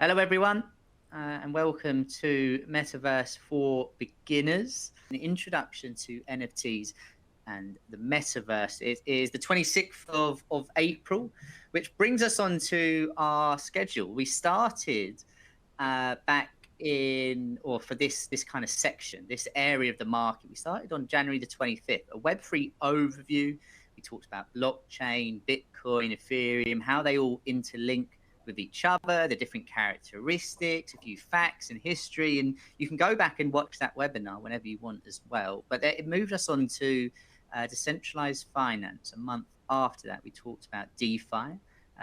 Hello, everyone, and welcome to Metaverse for Beginners, an introduction to NFTs and the Metaverse. It is the 26th of April, which brings us on to our schedule. We started back in, or for this kind of section, this area of the market, we started on January the 25th, a Web3 overview. We talked about blockchain, Bitcoin, Ethereum, how they all interlink with each other, the different characteristics, a few facts and history, and you can go back and watch that webinar whenever you want as well. But it moved us on to decentralized finance. A month after that, we talked about DeFi.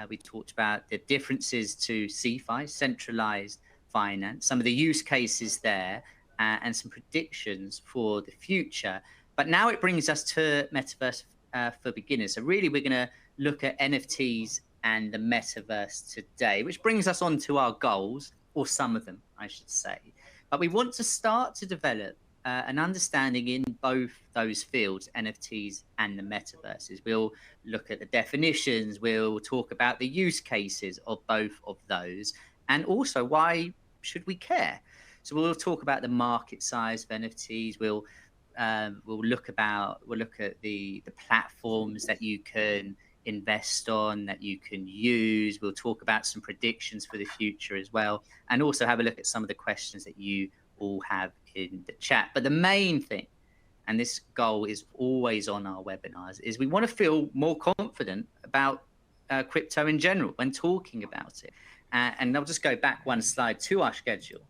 We talked about the differences to CeFi, centralized finance, some of the use cases there, and some predictions for the future. But now it brings us to Metaverse for Beginners. So really, we're going to look at NFTs and the Metaverse today, which brings us on to our goals, or some of them, I should say. But we want to start to develop an understanding in both those fields, NFTs and the Metaverses. We'll look at the definitions, we'll talk about the use cases of both of those, and also why should we care? So we'll talk about the market size of NFTs. We'll look at the platforms that you can invest on, that you can use. We'll talk about some predictions for the future as well, and also have a look at some of the questions that you all have in the chat. But the main thing, and this goal is always on our webinars, is we want to feel more confident about crypto in general when talking about it. And I'll just go back one slide to our schedule.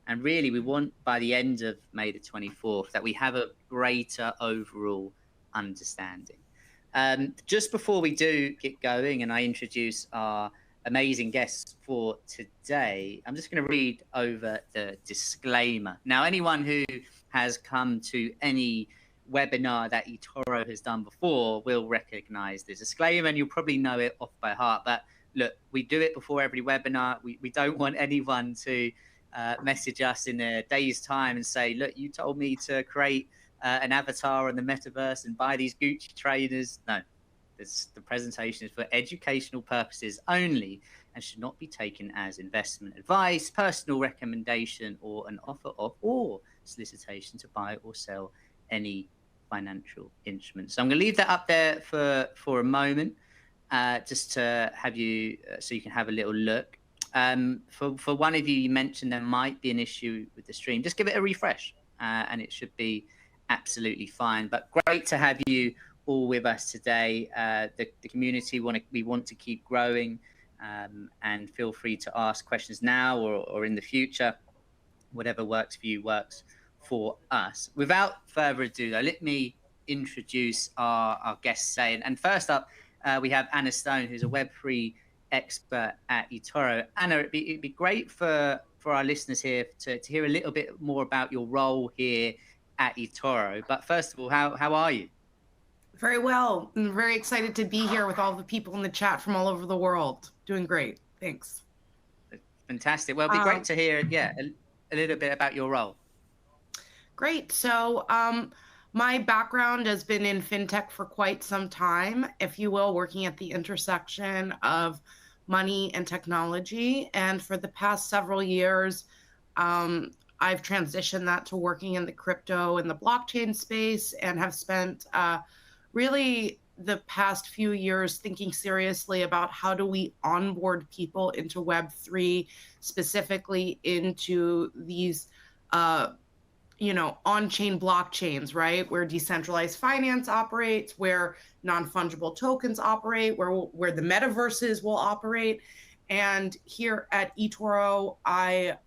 And really, we want by the end of May the 24th that we have a greater overall understanding. Just before we do get going and I introduce our amazing guests for today, I'm just going to read over the disclaimer. Now, anyone who has come to any webinar that eToro has done before will recognize the disclaimer, and you'll probably know it off by heart. But look, we do it before every webinar. We don't want anyone to message us in a day's time and say, look, you told me to create an avatar on the Metaverse and buy these Gucci trainers. No, the presentation is for educational purposes only and should not be taken as investment advice, personal recommendation, or an offer of or solicitation to buy or sell any financial instruments. So I'm going to leave that up there for a moment, just to have you, so you can have a little look. For one of you, you mentioned there might be an issue with the stream. Just give it a refresh, and it should be absolutely fine. But great to have you all with us today. The community we want to keep growing, and feel free to ask questions now or in the future. Whatever works for you works for us. Without further ado, though, let me introduce our guests today. And first up, we have Anna Stone, who's a Web3 expert at eToro. Anna, it'd be great for our listeners here to hear a little bit more about your role here at eToro. But first of all, how are you? Very well. I'm very excited to be here with all the people in the chat from all over the world. Doing great. Thanks. Fantastic. Well, it'd be great to hear, a little bit about your role. Great. So my background has been in fintech for quite some time, if you will, working at the intersection of money and technology. And for the past several years, I've transitioned that to working in the crypto and the blockchain space, and have spent really the past few years thinking seriously about how do we onboard people into Web3, specifically into these, on-chain blockchains, right? Where decentralized finance operates, where non-fungible tokens operate, where the metaverses will operate. And here at eToro, I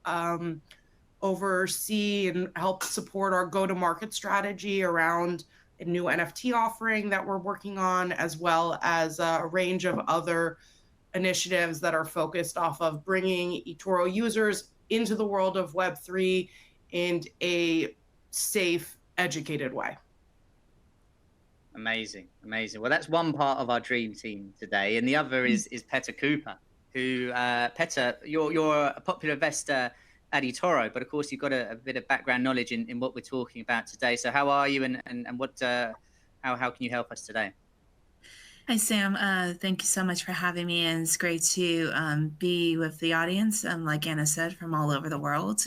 oversee and help support our go-to-market strategy around a new NFT offering that we're working on, as well as a range of other initiatives that are focused off of bringing eToro users into the world of Web3 in a safe, educated way. Amazing. Well, that's one part of our dream team today, and the other is Peta Cooper, who Peta, you're a popular investor at eToro, but of course you've got a bit of background knowledge in what we're talking about today. So how are you, and what how can you help us today? Hi, Sam. Thank you so much for having me, and it's great to be with the audience, like Anna said, from all over the world,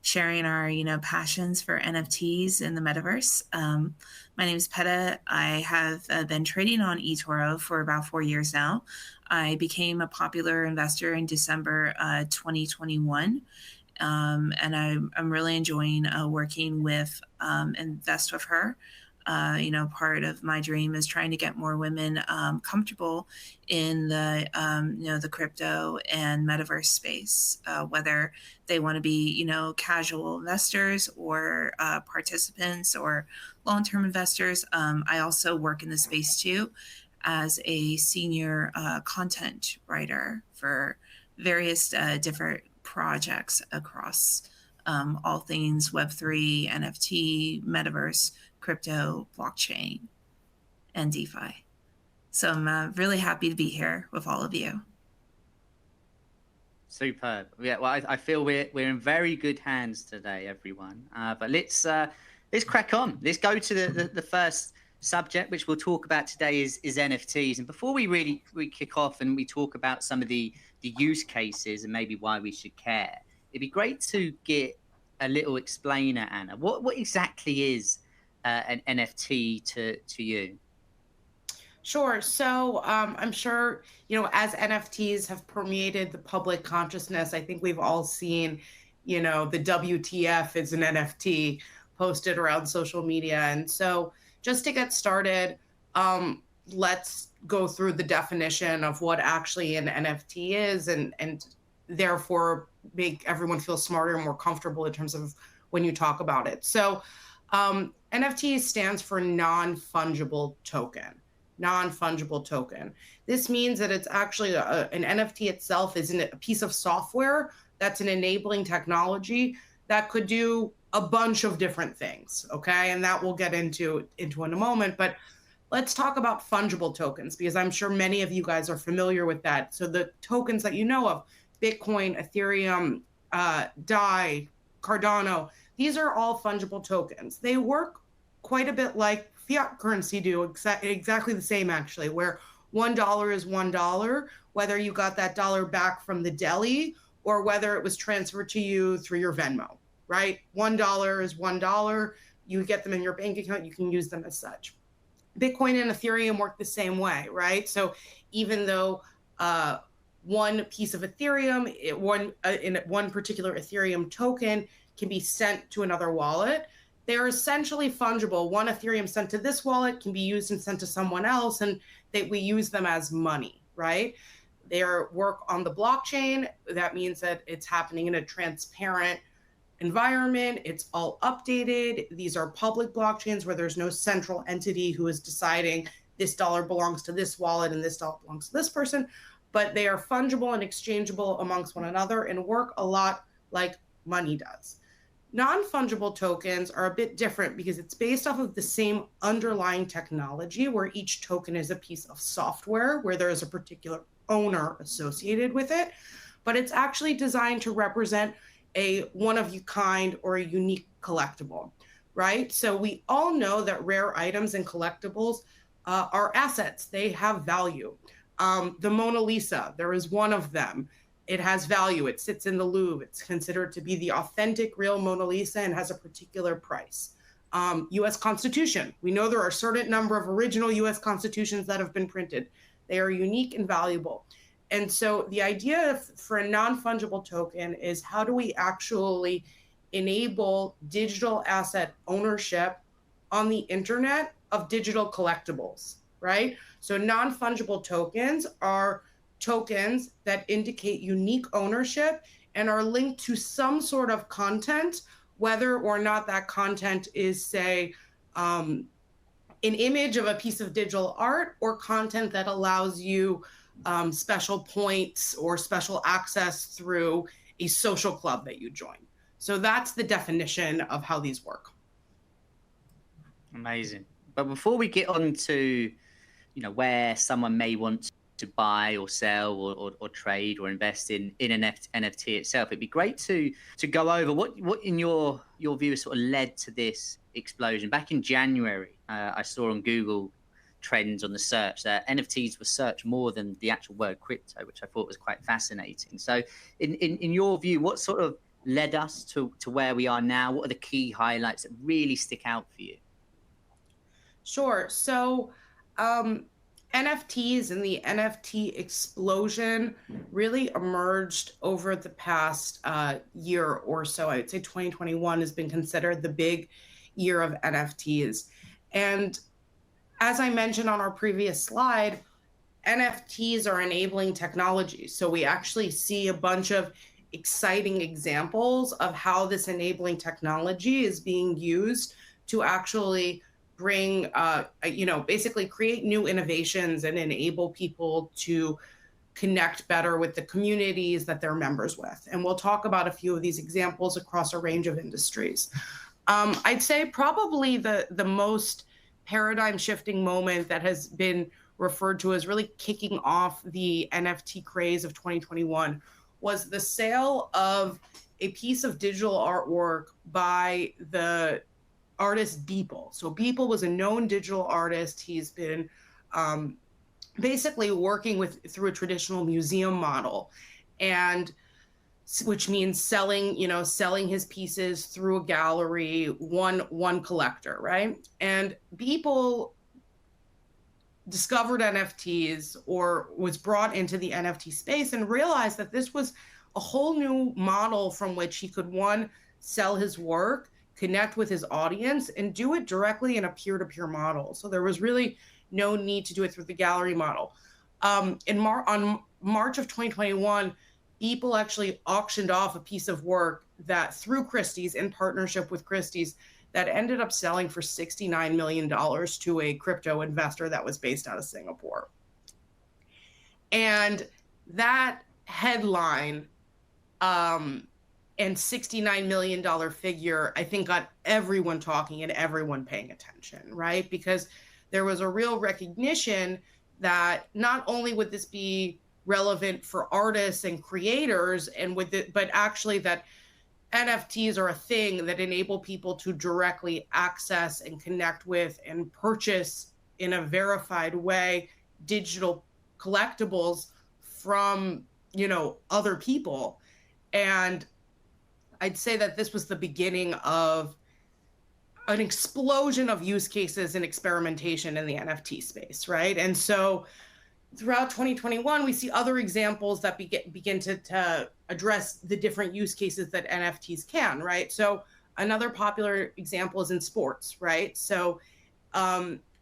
sharing our, passions for NFTs in the metaverse. My name is Peta. I have been trading on eToro for about 4 years now. I became a popular investor in December 2021. And I'm really enjoying working with Invest with Her. Part of my dream is trying to get more women comfortable in the crypto and metaverse space, whether they want to be, casual investors or participants or long-term investors. I also work in the space too as a senior content writer for various different projects across all things Web3, NFT, metaverse, crypto, blockchain, and DeFi. So I'm really happy to be here with all of you. Superb. Yeah, well, I feel we're in very good hands today, everyone. But let's crack on. Let's go to the first subject, which we'll talk about today is NFTs. And before we kick off and we talk about some of the use cases and maybe why we should care, it'd be great to get a little explainer, Anna. What exactly is an NFT to you? Sure. So I'm sure, as NFTs have permeated the public consciousness, I think we've all seen, the WTF is an NFT posted around social media. And so just to get started, let's go through the definition of what actually an NFT is and therefore make everyone feel smarter and more comfortable in terms of when you talk about it. So NFT stands for non-fungible token. Non-fungible token. This means that it's actually an NFT itself isn't a piece of software that's an enabling technology that could do a bunch of different things, okay? And that we'll get into in a moment. But let's talk about fungible tokens because I'm sure many of you guys are familiar with that. So the tokens that you know of, Bitcoin, Ethereum, DAI, Cardano, these are all fungible tokens. They work quite a bit like fiat currency do, exactly the same actually, where $1 is $1, whether you got that dollar back from the deli or whether it was transferred to you through your Venmo, right? $1 is $1. You get them in your bank account, you can use them as such. Bitcoin and Ethereum work the same way, right? So even though one piece of Ethereum, in one particular Ethereum token can be sent to another wallet, they're essentially fungible. One Ethereum sent to this wallet can be used and sent to someone else, and we use them as money, right? They work on the blockchain. That means that it's happening in a transparent environment. It's all updated. These are public blockchains where there's no central entity who is deciding this dollar belongs to this wallet and this dollar belongs to this person, but they are fungible and exchangeable amongst one another and work a lot like money does. Non-fungible tokens are a bit different because it's based off of the same underlying technology where each token is a piece of software where there is a particular owner associated with it, but it's actually designed to represent a one-of-a-kind or a unique collectible, right? So we all know that rare items and collectibles are assets. They have value. The Mona Lisa, there is one of them. It has value. It sits in the Louvre. It's considered to be the authentic, real Mona Lisa and has a particular price. U.S. Constitution. We know there are a certain number of original U.S. Constitutions that have been printed. They are unique and valuable. And so the idea for a non-fungible token is how do we actually enable digital asset ownership on the internet of digital collectibles, right? So non-fungible tokens are tokens that indicate unique ownership and are linked to some sort of content, whether or not that content is, say, an image of a piece of digital art or content that allows you special points or special access through a social club that you join. So that's the definition of how these work. Amazing. But before we get on to, where someone may want to buy or sell or trade or invest in an NFT itself, it'd be great to go over what in your view has sort of led to this explosion. Back in January, I saw on Google trends on the search that NFTs were searched more than the actual word crypto, which I thought was quite fascinating. So in your view, what sort of led us to where we are now? What are the key highlights that really stick out for you? Sure. So NFTs and the NFT explosion really emerged over the past year or so. I would say 2021 has been considered the big year of NFTs. And as I mentioned on our previous slide, NFTs are enabling technology. So we actually see a bunch of exciting examples of how this enabling technology is being used to actually bring, basically create new innovations and enable people to connect better with the communities that they're members with. And we'll talk about a few of these examples across a range of industries. I'd say probably the most paradigm shifting moment that has been referred to as really kicking off the NFT craze of 2021 was the sale of a piece of digital artwork by the artist Beeple. So Beeple was a known digital artist. He's been basically working through a traditional museum model, and which means selling his pieces through a gallery, one collector, right? And Beeple discovered NFTs or was brought into the NFT space and realized that this was a whole new model from which he could, one, sell his work, connect with his audience, and do it directly in a peer-to-peer model. So there was really no need to do it through the gallery model. On March of 2021, Beeple actually auctioned off a piece of work that through Christie's, in partnership with Christie's, that ended up selling for $69 million to a crypto investor that was based out of Singapore. And that headline and $69 million figure, I think, got everyone talking and everyone paying attention, right? Because there was a real recognition that not only would this be relevant for artists and creators, but actually that NFTs are a thing that enable people to directly access and connect with and purchase in a verified way digital collectibles from, other people. And I'd say that this was the beginning of an explosion of use cases and experimentation in the NFT space, right? And so throughout 2021, we see other examples that begin to address the different use cases that NFTs can, right? So another popular example is in sports, right? So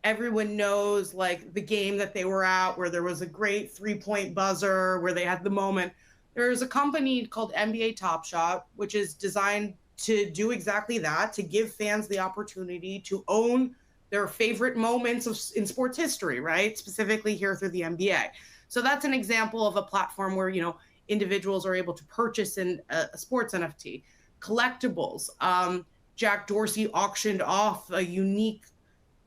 everyone knows like the game that they were at where there was a great 3-point buzzer where they had the moment. There's a company called NBA Top Shot, which is designed to do exactly that, to give fans the opportunity to own their favorite moments in sports history, right? Specifically here through the NBA. So that's an example of a platform where, individuals are able to purchase a sports NFT. Collectibles. Jack Dorsey auctioned off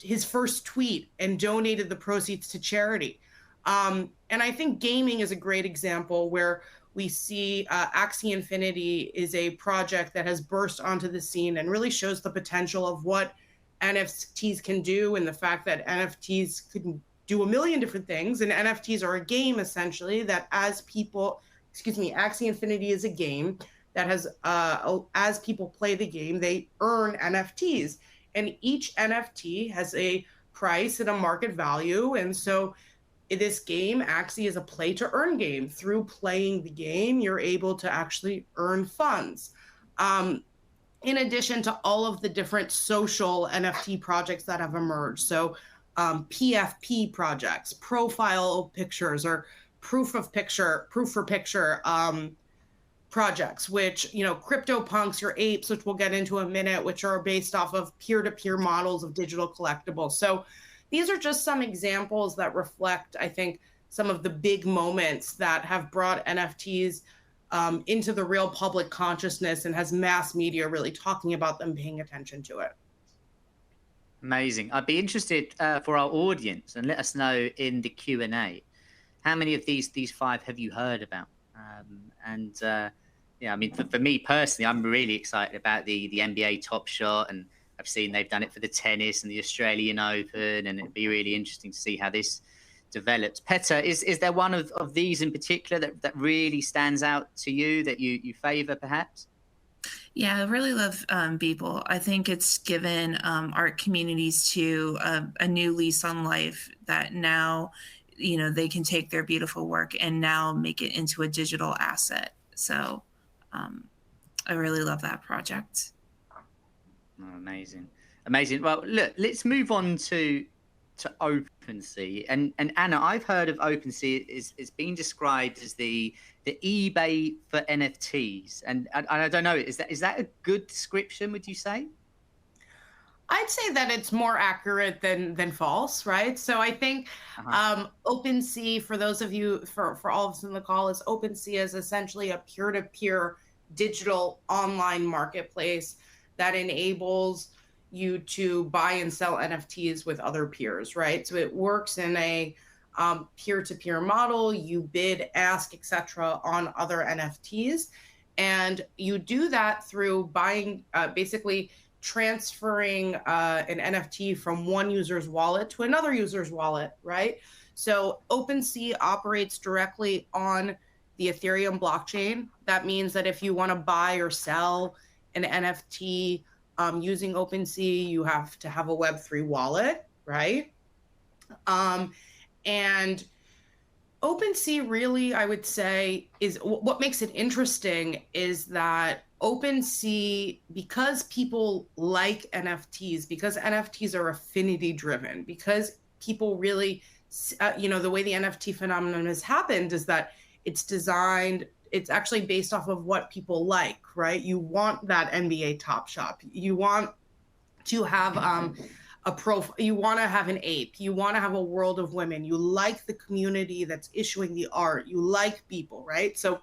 his first tweet and donated the proceeds to charity. And I think gaming is a great example where we see Axie Infinity is a project that has burst onto the scene and really shows the potential of what NFTs can do, and the fact that NFTs could do a million different things. And NFTs are a game, essentially, that Axie Infinity is a game that has, as people play the game, they earn NFTs. And each NFT has a price and a market value. And so in this game, Axie is a play to earn game. Through playing the game, you're able to actually earn funds. In addition to all of the different social NFT projects that have emerged. So PFP projects, profile pictures, or proof for picture projects, which, CryptoPunks, your apes, which we'll get into in a minute, which are based off of peer-to-peer models of digital collectibles. So these are just some examples that reflect, I think, some of the big moments that have brought NFTs into the real public consciousness and has mass media really talking about them, paying attention to it. Amazing. I'd be interested for our audience, and let us know in the Q&A, how many of these 5 have you heard about? For me personally, I'm really excited about the NBA Top Shot and I've seen they've done it for the tennis and the Australian Open, and it'd be really interesting to see how this develops. Peta, is there one of these in particular that really stands out to you, that you favor perhaps? Yeah, I really love Beeple. I think it's given art communities to a new lease on life, that now, they can take their beautiful work and now make it into a digital asset. So I really love that project. Oh, amazing. Well, look, let's move on to OpenSea. And Anna, I've heard of OpenSea is being described as the eBay for NFTs. And I don't know, is that a good description, would you say? I'd say that it's more accurate than false, right? So I think OpenSea, for those of you, for all of us in the call, is OpenSea is essentially a peer-to-peer digital online marketplace that enables you to buy and sell NFTs with other peers, right? So it works in a peer-to-peer model. You bid, ask, etc. on other NFTs, and you do that through buying, basically transferring an NFT from one user's wallet to another user's wallet, right? So OpenSea operates directly on the Ethereum blockchain. That means that if you want to buy or sell an NFT using OpenSea, you have to have a Web3 wallet, right? And OpenSea really, I would say, is what makes it interesting is that OpenSea, because people like NFTs, because NFTs are affinity driven, because people really, the way the NFT phenomenon has happened is that it's actually based off of what people like, right? You want that NBA Top Shot. You want to have a profile. You want to have an ape. You want to have a world of women. You like the community that's issuing the art. You like people, right? So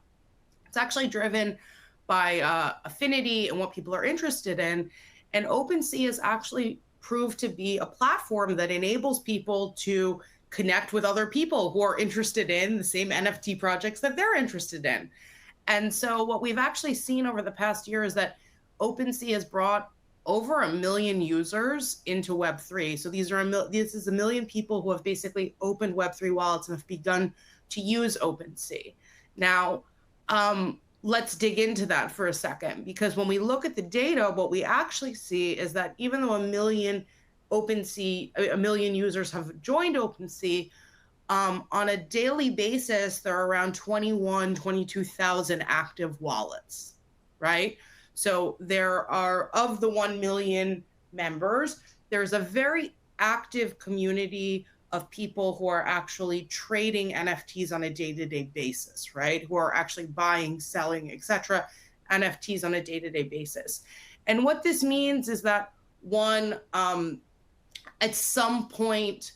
it's actually driven by affinity and what people are interested in. And OpenSea has actually proved to be a platform that enables people to connect with other people who are interested in the same NFT projects that they're interested in. And so what we've actually seen over the past year is that OpenSea has brought over 1 million users into Web3. So this is 1 million people who have basically opened Web3 wallets and have begun to use OpenSea. Now, let's dig into that for a second, because when we look at the data, what we actually see is that even though 1 million users have joined OpenSea, on a daily basis, there are around 22,000 active wallets, right? So there are, of the 1 million members, there's a very active community of people who are actually trading NFTs on a day-to-day basis, right? Who are actually buying, selling, etc. NFTs on a day-to-day basis. And what this means is that at some point,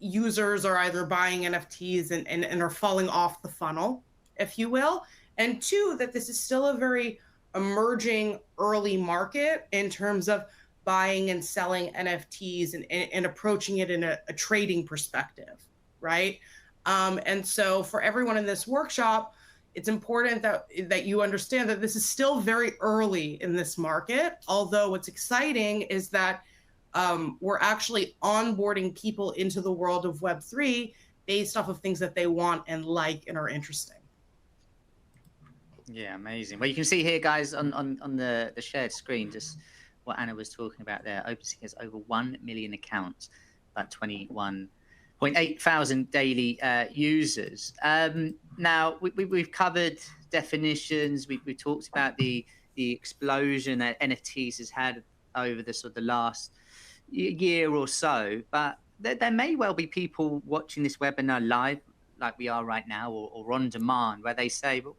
users are either buying NFTs and are falling off the funnel, if you will. And two, that this is still a very emerging early market in terms of buying and selling NFTs and approaching it in a trading perspective, right? And so for everyone in this workshop, it's important that you understand that this is still very early in this market, although what's exciting is that we're actually onboarding people into the world of Web3 based off of things that they want and like and are interesting. Yeah, amazing. Well, you can see here, guys, on the shared screen, just what Anna was talking about there. OpenSea has over 1 million accounts, about 21.8 thousand daily users. Now, we've covered definitions. We talked about the explosion that NFTs has had over the last year or so. But there may well be people watching this webinar live, like we are right now, or on demand, where they say, well,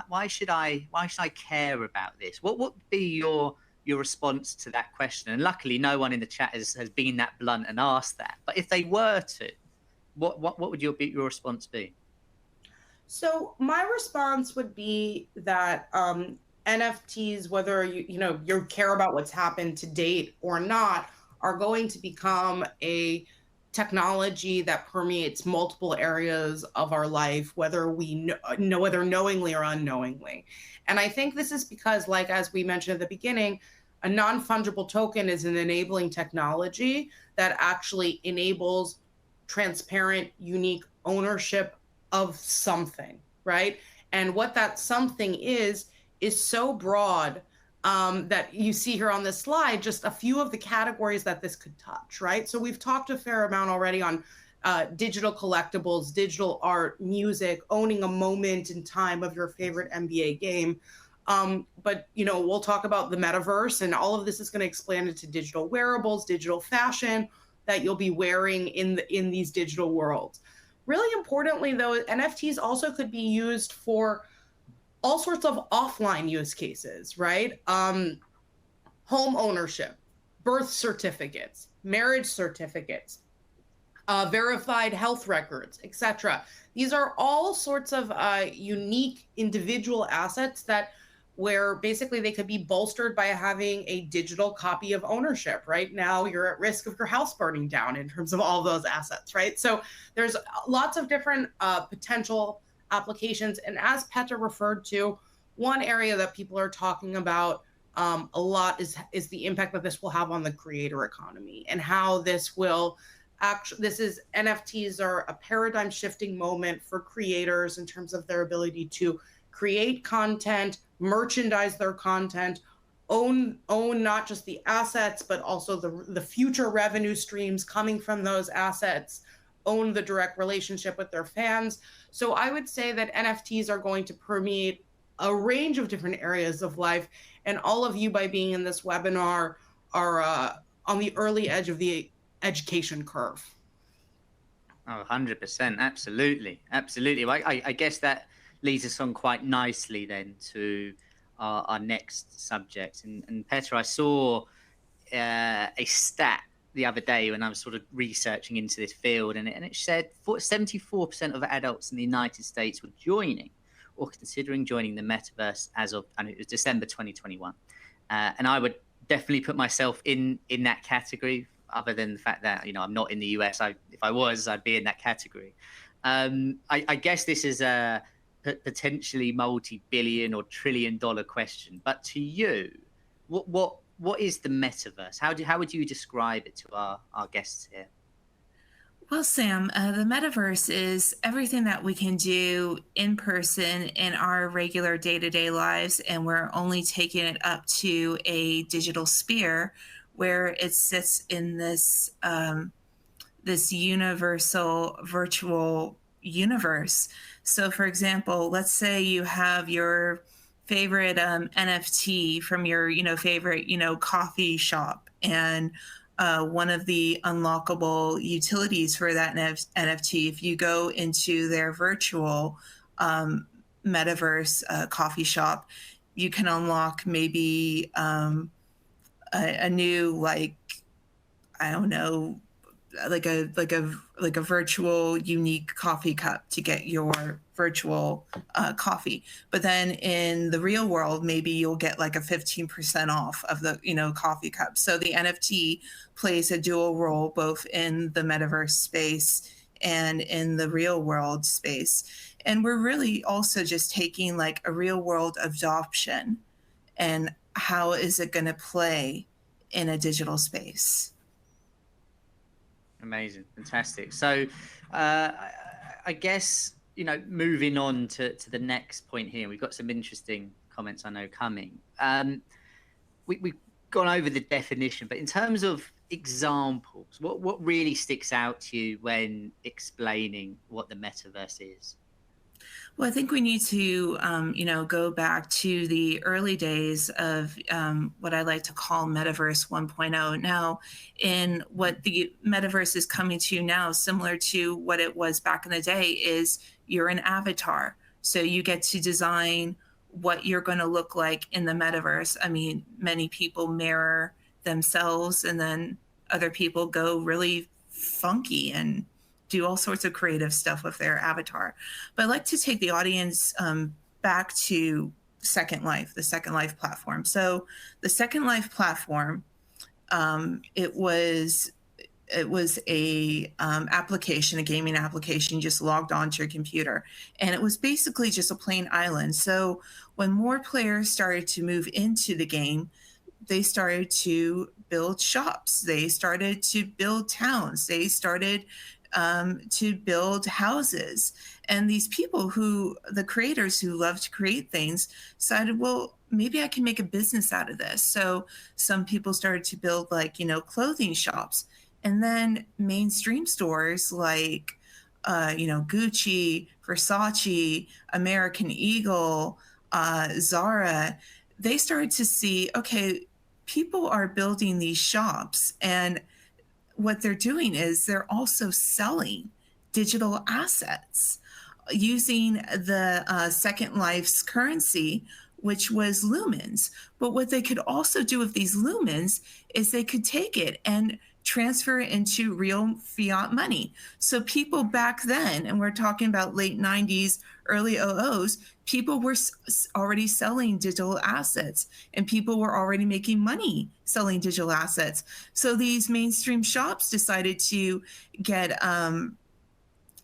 why should I care about this? What would be your response to that question? And luckily, no one in the chat has been that blunt and asked that. But if they were to, what would your response be? So my response would be that NFTs, whether you care about what's happened to date or not, are going to become a technology that permeates multiple areas of our life, whether we whether knowingly or unknowingly. And I think this is because, like, as we mentioned at the beginning, A non-fungible token is an enabling technology that actually enables transparent, unique ownership of something, right? And what that something is so broad that you see here on this slide, just a few of the categories that this could touch, right? So we've talked a fair amount already on digital collectibles, digital art, music, owning a moment in time of your favorite NBA game. But we'll talk about the metaverse, and all of this is going to expand into digital wearables, digital fashion that you'll be wearing in these digital worlds. Really importantly, though, NFTs also could be used for all sorts of offline use cases, right? Home ownership, birth certificates, marriage certificates, verified health records, etc. These are all sorts of unique individual assets where basically they could be bolstered by having a digital copy of ownership. Right now, you're at risk of your house burning down in terms of all those assets, right? So there's lots of different potential applications. And as Peta referred to, one area that people are talking about a lot is the impact that this will have on the creator economy, and how this will NFTs are a paradigm shifting moment for creators in terms of their ability to create content, merchandise their content, own not just the assets, but also the future revenue streams coming from those assets, own the direct relationship with their fans. So I would say that NFTs are going to permeate a range of different areas of life. And all of you, by being in this webinar, are on the early edge of the education curve. Oh, 100%. Absolutely. Absolutely. I guess that leads us on quite nicely then to our next subject. And Peta, I saw a stat the other day when I was sort of researching into this field, and it said 74% of adults in the United States were joining or considering joining the metaverse as of, and it was December 2021. And I would definitely put myself in that category, other than the fact that, I'm not in the US. If I was, I'd be in that category. I guess this is a potentially multi-billion or trillion-dollar question. But to you, what is the metaverse? How would you describe it to our guests here? Well, Sam, the metaverse is everything that we can do in person in our regular day-to-day lives, and we're only taking it up to a digital sphere where it sits in this this universal virtual universe. So, for example, let's say you have your favorite NFT from your favorite coffee shop, and one of the unlockable utilities for that NFT, if you go into their virtual metaverse coffee shop, you can unlock maybe a new, I don't know, like a virtual unique coffee cup to get your virtual coffee. But then in the real world, maybe you'll get like a 15% off of the coffee cup. So the NFT plays a dual role both in the metaverse space and in the real world space. And we're really also just taking like a real world adoption and how is it going to play in a digital space. Amazing. Fantastic. So I guess, moving on to the next point here, we've got some interesting comments I know coming. We've gone over the definition, but in terms of examples, what really sticks out to you when explaining what the metaverse is? Well, I think we need to, go back to the early days of what I like to call Metaverse 1.0. Now, in what the Metaverse is coming to now, similar to what it was back in the day, is you're an avatar. So you get to design what you're going to look like in the Metaverse. I mean, many people mirror themselves, and then other people go really funky and do all sorts of creative stuff with their avatar. But I'd like to take the audience back to Second Life, the Second Life platform. So the Second Life platform, it was a application, a gaming application. You just logged onto your computer, and it was basically just a plain island. So when more players started to move into the game, they started to build shops. They started to build towns. They started to build houses. And these people the creators who love to create things, decided, well, maybe I can make a business out of this. So some people started to build clothing shops. And then mainstream stores like, Gucci, Versace, American Eagle, Zara, they started to see, okay, people are building these shops, and what they're doing is they're also selling digital assets using the Second Life's currency, which was lumens. But what they could also do with these lumens is they could take it and transfer it into real fiat money. So people back then, and we're talking about late 90s, early 00s, people were already selling digital assets, and people were already making money selling digital assets. So these mainstream shops decided to get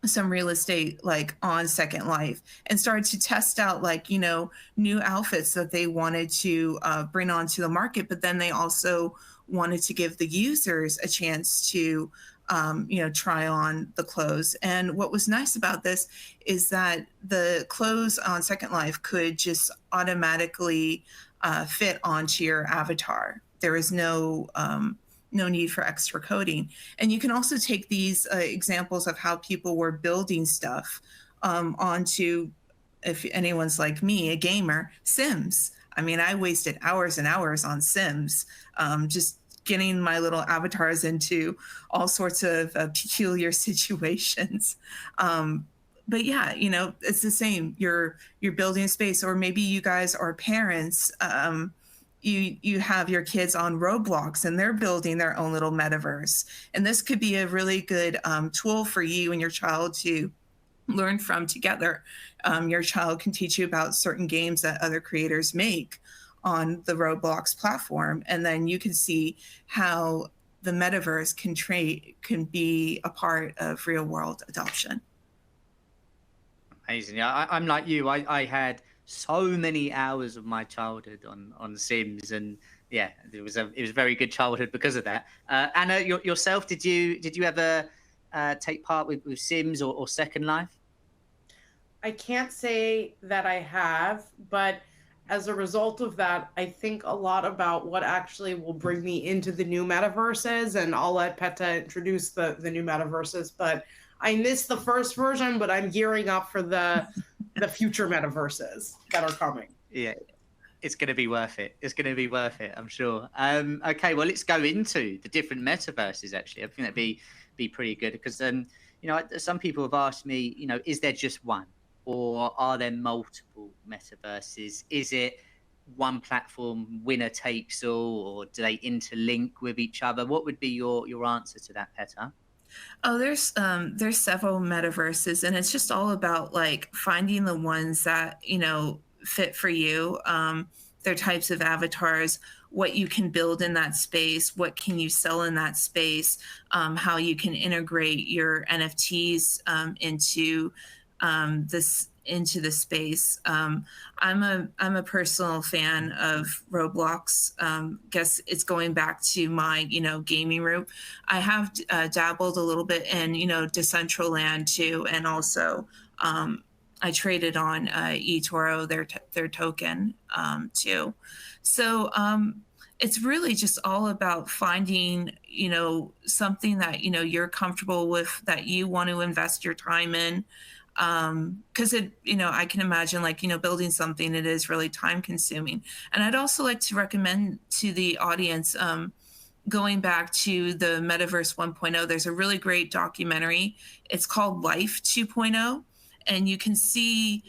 some real estate on Second Life, and started to test out new outfits that they wanted to bring onto the market. But then they also wanted to give the users a chance to try on the clothes. And what was nice about this is that the clothes on Second Life could just automatically fit onto your avatar. There is no need for extra coding. And you can also take these examples of how people were building stuff onto, if anyone's like me, a gamer, Sims. I mean, I wasted hours and hours on Sims, just getting my little avatars into all sorts of peculiar situations. But yeah, it's the same. You're building a space, or maybe you guys are parents. You have your kids on Roblox, and they're building their own little metaverse. And this could be a really good tool for you and your child to learn from together. Your child can teach you about certain games that other creators make on the Roblox platform. And then you can see how the metaverse can be a part of real world adoption. Amazing. Yeah, I'm like you. I had so many hours of my childhood on Sims, and yeah, it was a very good childhood because of that. Anna, yourself, did you ever take part with Sims or Second Life? I can't say that I have, but as a result of that, I think a lot about what actually will bring me into the new metaverses, and I'll let Peta introduce the new metaverses. But I missed the first version, but I'm gearing up for the future metaverses that are coming. Yeah, it's going to be worth it. It's going to be worth it, I'm sure. Okay, well, let's go into the different metaverses. Actually, I think that'd be pretty good, because some people have asked me, is there just one, or are there multiple metaverses? Is it one platform, winner takes all, or do they interlink with each other? What would be your answer to that, Peta? Oh, there's several metaverses, and it's just all about finding the ones that fit for you. Their types of avatars, what you can build in that space, what can you sell in that space, how you can integrate your NFTs into the space. I'm a personal fan of Roblox. Guess it's going back to my gaming route. I have dabbled a little bit in Decentraland too, and also I traded on eToro, their token too. So it's really just all about finding something that you're comfortable with, that you want to invest your time in. Because I can imagine building something, it is really time consuming. And I'd also like to recommend to the audience, going back to the Metaverse 1.0, there's a really great documentary. It's called Life 2.0, and you can see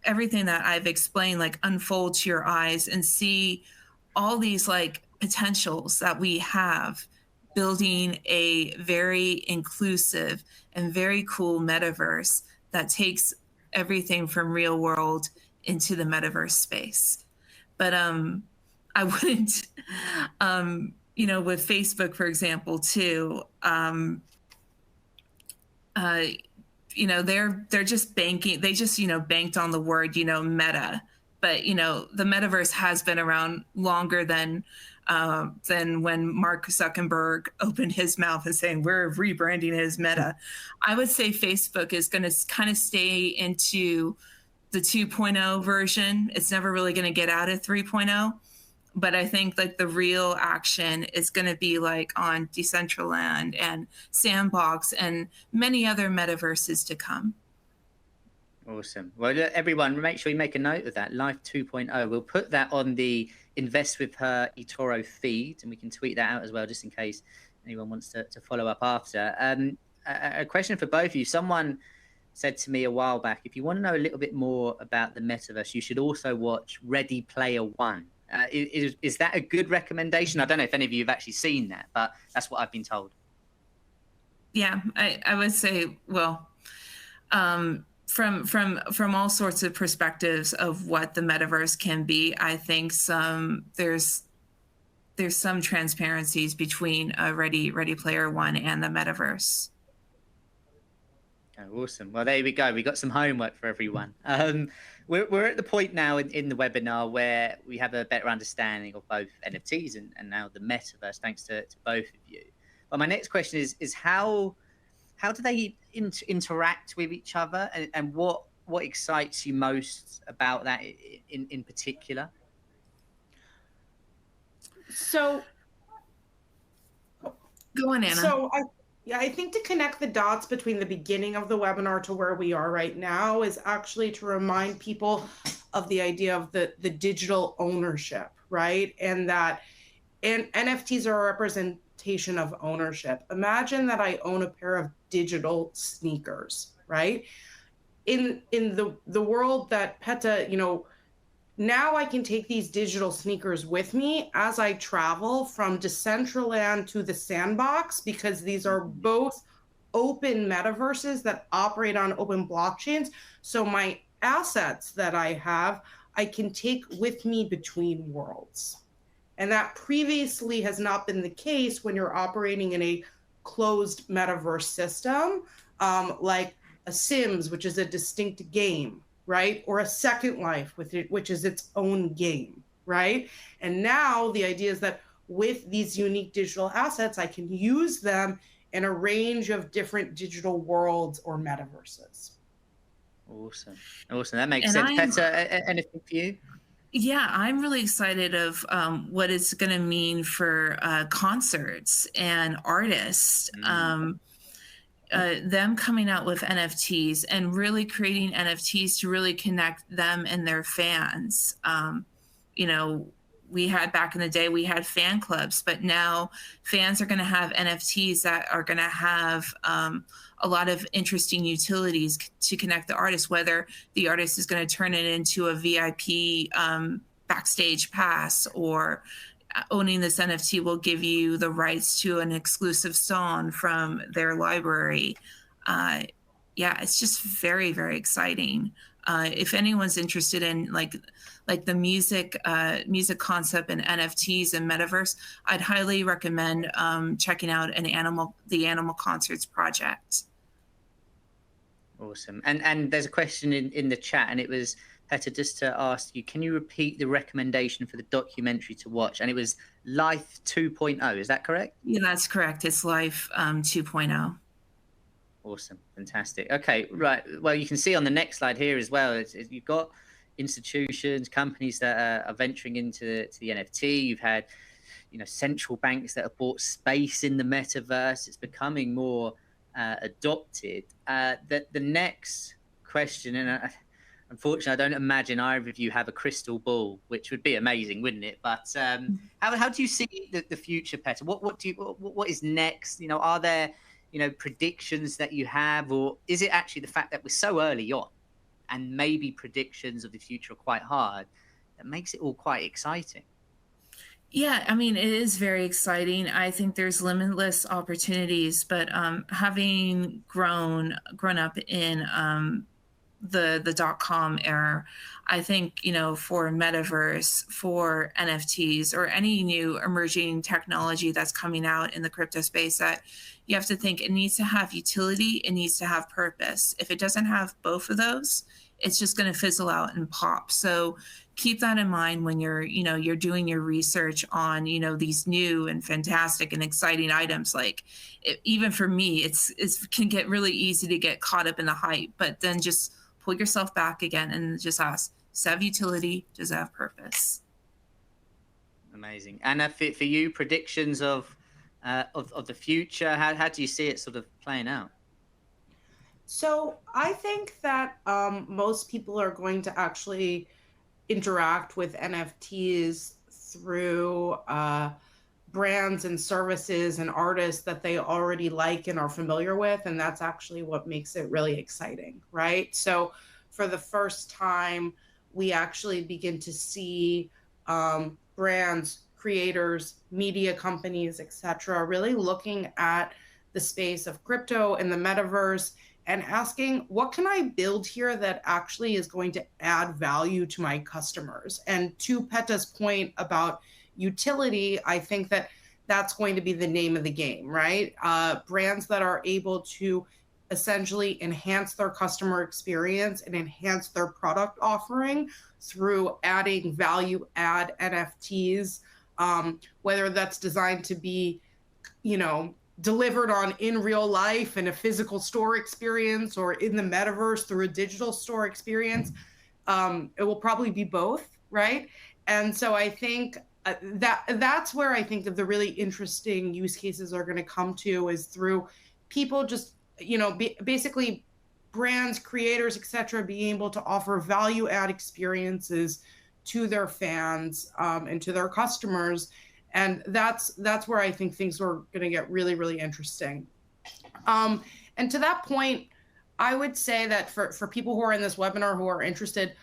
everything that I've explained unfold to your eyes, and see all these potentials that we have, building a very inclusive and very cool metaverse that takes everything from real world into the metaverse space. But I wouldn't, with Facebook, for example, too, they're just banking. They just, banked on the word, meta, but the metaverse has been around longer than when Mark Zuckerberg opened his mouth and saying we're rebranding as Meta. I would say Facebook is going to kind of stay into the 2.0 version. It's never really going to get out of 3.0. But I think like the real action is going to be like on Decentraland and Sandbox and many other metaverses to come. Awesome. Well, everyone, make sure you make a note of that. Life 2.0. We'll put that on the Invest With Her eToro feed, and we can tweet that out as well, just in case anyone wants to follow up after. A question for both of you. Someone said to me a while back, if you want to know a little bit more about the metaverse, you should also watch Ready Player One. Is that a good recommendation? I don't know if any of you have actually seen that, but that's what I've been told. Yeah, I would say, well, from all sorts of perspectives of what the metaverse can be, I think there's some transparencies between Ready Player One and the metaverse. Oh, awesome. Well, there we go. We got some homework for everyone. We're at the point now in the webinar where we have a better understanding of both NFTs and now the metaverse, thanks to both of you. But my next question is how do they interact with each other, and what excites you most about that in particular? So, go on, Anna. So I think to connect the dots between the beginning of the webinar to where we are right now is actually to remind people of the idea of the digital ownership, right? And NFTs are a representation of ownership. Imagine that I own a pair of digital sneakers, right? In the world that Peta, now I can take these digital sneakers with me as I travel from Decentraland to the Sandbox, because these are both open metaverses that operate on open blockchains. So my assets that I have, I can take with me between worlds. And that previously has not been the case when you're operating in a closed metaverse system, like a Sims, which is a distinct game, right? Or a Second Life, which is its own game, right? And now the idea is that with these unique digital assets, I can use them in a range of different digital worlds or metaverses. Awesome. That makes sense. Peta, anything for you? Yeah, I'm really excited of what it's going to mean for concerts and artists. Them coming out with NFTs and really creating NFTs to really connect them and their fans. We had back in the day, we had fan clubs, but now fans are going to have NFTs that are going to have a lot of interesting utilities to connect the artist, whether the artist is going to turn it into a VIP backstage pass, or owning this NFT will give you the rights to an exclusive song from their library. It's just very, very exciting. If anyone's interested in like the music concept and NFTs and metaverse, I'd highly recommend checking out the Animal Concerts project. Awesome. And there's a question in the chat, and it was, Peta, just to ask you, can you repeat the recommendation for the documentary to watch? And it was Life 2.0, is that correct? Yeah, that's correct. It's Life 2.0. Awesome. Fantastic. Okay, right. Well, you can see on the next slide here as well, you've got institutions, companies that are venturing into the NFT. You've had, central banks that have bought space in the metaverse. It's becoming more adopted. The next question, and unfortunately, I don't imagine either of you have a crystal ball, which would be amazing, wouldn't it? But how do you see the future, Peta? What is next? Are there predictions that you have, or is it actually the fact that we're so early on, and maybe predictions of the future are quite hard, that makes it all quite exciting? Yeah, I mean, it is very exciting. I think there's limitless opportunities, but having grown up in the .com era, I think, for metaverse, for NFTs, or any new emerging technology that's coming out in the crypto space, that you have to think it needs to have utility, it needs to have purpose. If it doesn't have both of those, it's just going to fizzle out and pop. So keep that in mind when you're doing your research on, these new and fantastic and exciting items. Like even for me, it can get really easy to get caught up in the hype, but then just pull yourself back again and just ask, does it have utility? Does it have purpose? Amazing. And for you, predictions of the future, how do you see it sort of playing out? So I think that most people are going to actually interact with NFTs through brands and services and artists that they already like and are familiar with. And that's actually what makes it really exciting, right? So for the first time, we actually begin to see brands, creators, media companies, etc., really looking at the space of crypto and the metaverse and asking, what can I build here that actually is going to add value to my customers? And to Peta's point about utility, I think that that's going to be the name of the game, right? Brands that are able to essentially enhance their customer experience and enhance their product offering through adding value add NFTs, whether that's designed to be, delivered on in real life in a physical store experience or in the metaverse through a digital store experience. It will probably be both, right? And so I think that's where I think that the really interesting use cases are going to come to, is through people just, basically brands, creators, etc., being able to offer value add experiences to their fans and to their customers. And that's where I think things are going to get really, really interesting. And to that point, I would say that for people who are in this webinar who are interested,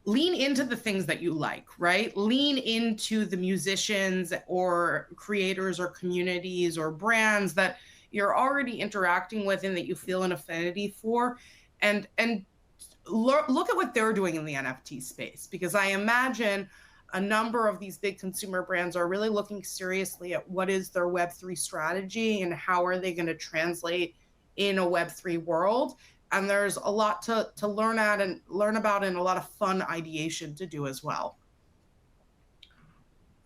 lean into the things that you like, right? Lean into the musicians or creators or communities or brands that you're already interacting with and that you feel an affinity for, and look at what they're doing in the NFT space, because I imagine a number of these big consumer brands are really looking seriously at what is their Web3 strategy and how are they going to translate in a Web3 world. And there's a lot to learn about and a lot of fun ideation to do as well.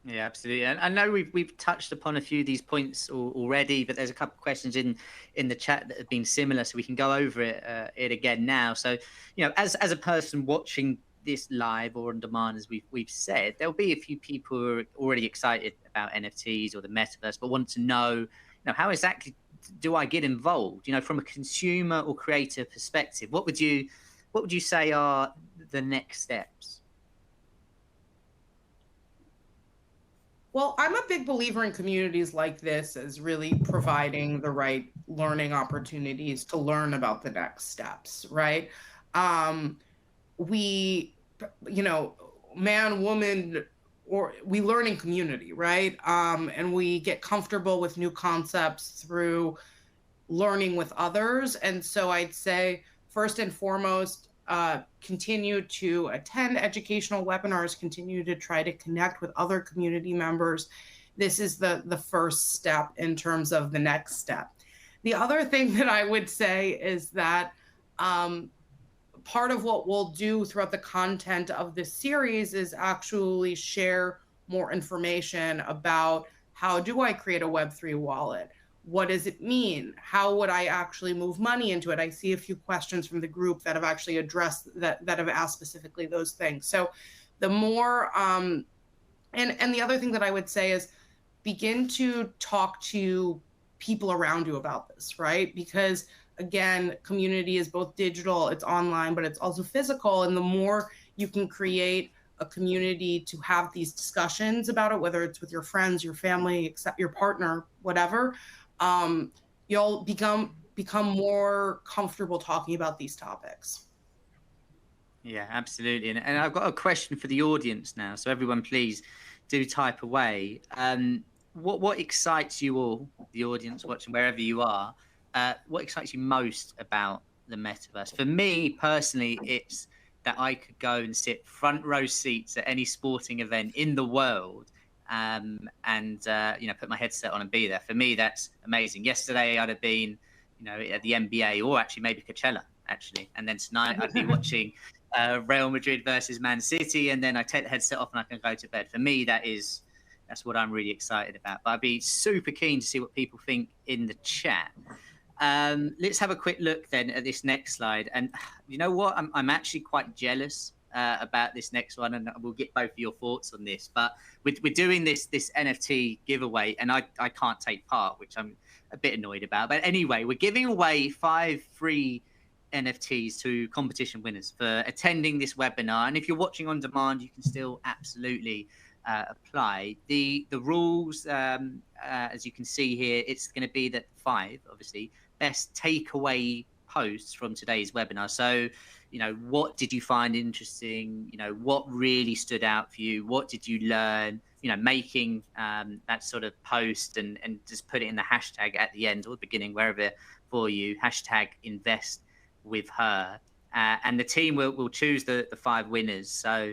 Yeah, absolutely. And I know we've touched upon a few of these points already, but there's a couple of questions in the chat that have been similar, so we can go over it again now. So, as a person watching this live or on demand, as we've said, there'll be a few people who are already excited about NFTs or the metaverse, but want to know, how exactly do I get involved? From a consumer or creator perspective, what would you say are the next steps? Well, I'm a big believer in communities like this as really providing the right learning opportunities to learn about the next steps, right? We, man, woman, or we learn in community, right? And we get comfortable with new concepts through learning with others. And so I'd say, first and foremost, continue to attend educational webinars, continue to try to connect with other community members. This is the first step in terms of the next step. The other thing that I would say is that part of what we'll do throughout the content of this series is actually share more information about how do I create a Web3 wallet? What does it mean? How would I actually move money into it? I see a few questions from the group that have actually addressed that have asked specifically those things. So the more, and the other thing that I would say is begin to talk to people around you about this, right? Because again, community is both digital, it's online, but it's also physical. And the more you can create a community to have these discussions about it, whether it's with your friends, your family, except your partner, whatever, you'll become more comfortable talking about these topics. Yeah, absolutely. And I've got a question for the audience now. So everyone, please do type away. What excites you all, the audience watching, wherever you are, what excites you most about the metaverse? For me personally, it's that I could go and sit front row seats at any sporting event in the world, and put my headset on and be there. For me, that's amazing. Yesterday, I'd have been, at the NBA or actually maybe Coachella, actually, and then tonight I'd be watching Real Madrid versus Man City, and then I take the headset off and I can go to bed. For me, that's what I'm really excited about. But I'd be super keen to see what people think in the chat. Let's have a quick look then at this next slide. And you know what? I'm actually quite jealous about this next one, and we'll get both of your thoughts on this. But we're doing this NFT giveaway, and I can't take part, which I'm a bit annoyed about. But anyway, we're giving away 5 free NFTs to competition winners for attending this webinar. And if you're watching on demand, you can still absolutely apply. The rules, as you can see here, it's going to be that 5, obviously, best takeaway posts from today's webinar. So, you know, what did you find interesting? You know, what really stood out for you? What did you learn? You know, making that sort of post and just put it in the hashtag at the end or the beginning, wherever for you, hashtag invest with her. And the team will choose the 5 winners. So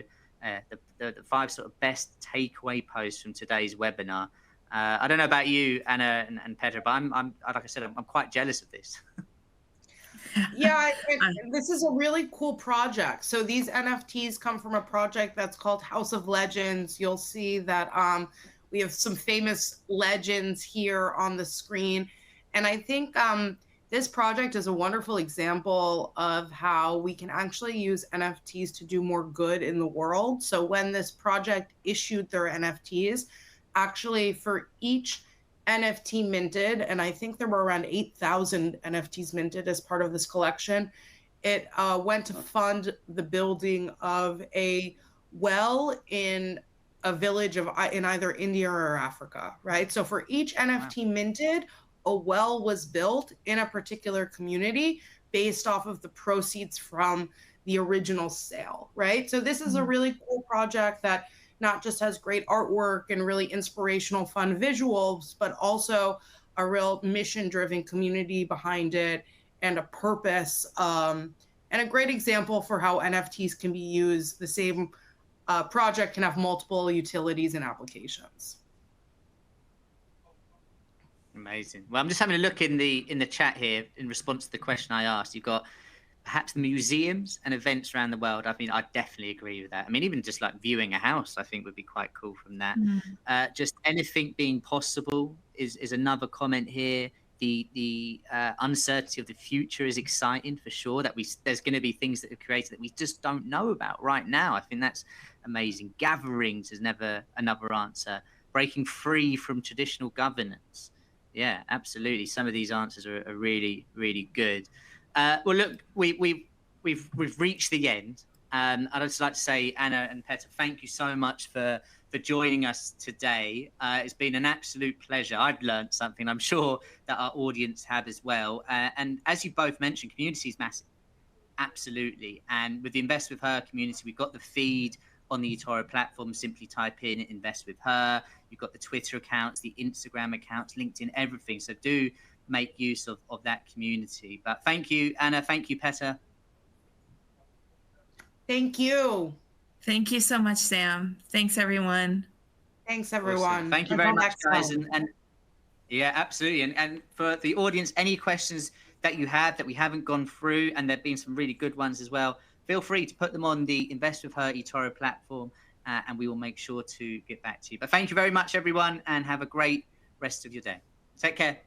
the 5 sort of best takeaway posts from today's webinar. I don't know about you, Anna and Petra, but I'm like I said, I'm quite jealous of this. Yeah, this is a really cool project. So these NFTs come from a project that's called House of Legends. You'll see that we have some famous legends here on the screen. And I think this project is a wonderful example of how we can actually use NFTs to do more good in the world. So when this project issued their NFTs, actually for each NFT minted, and I think there were around 8,000 NFTs minted as part of this collection, it went to fund the building of a well in a village in either India or Africa, right? So for each NFT minted, a well was built in a particular community based off of the proceeds from the original sale, right? So this is a really cool project that not just has great artwork and really inspirational, fun visuals, but also a real mission-driven community behind it and a purpose, and a great example for how NFTs can be used. The same project can have multiple utilities and applications. Amazing. Well, I'm just having a look in the chat here in response to the question I asked. You've got perhaps museums and events around the world. I mean, I definitely agree with that. I mean, even just like viewing a house, I think would be quite cool from that. Just anything being possible is another comment here. The uncertainty of the future is exciting for sure. That there's going to be things that are created that we just don't know about right now. I think that's amazing. Gatherings is never another answer. Breaking free from traditional governance. Yeah, absolutely. Some of these answers are really, really good. Well, look, we've reached the end. I'd just like to say, Anna and Peta, thank you so much for joining us today. It's been an absolute pleasure. I've learned something. I'm sure that our audience have as well. And as you both mentioned, community is massive. Absolutely. And with the Invest With Her community, we've got the feed on the eToro platform. Simply type in Invest With Her. You've got the Twitter accounts, the Instagram accounts, LinkedIn, everything. So do make use of that community. But thank you, Anna. Thank you, Peta. Thank you. Thank you so much, Sam. Thanks, everyone. Thanks, everyone. Awesome. Thank you very much, guys. And yeah, absolutely. And for the audience, any questions that you have that we haven't gone through, and there have been some really good ones as well, feel free to put them on the Invest With Her eToro platform, and we will make sure to get back to you. But thank you very much, everyone, and have a great rest of your day. Take care.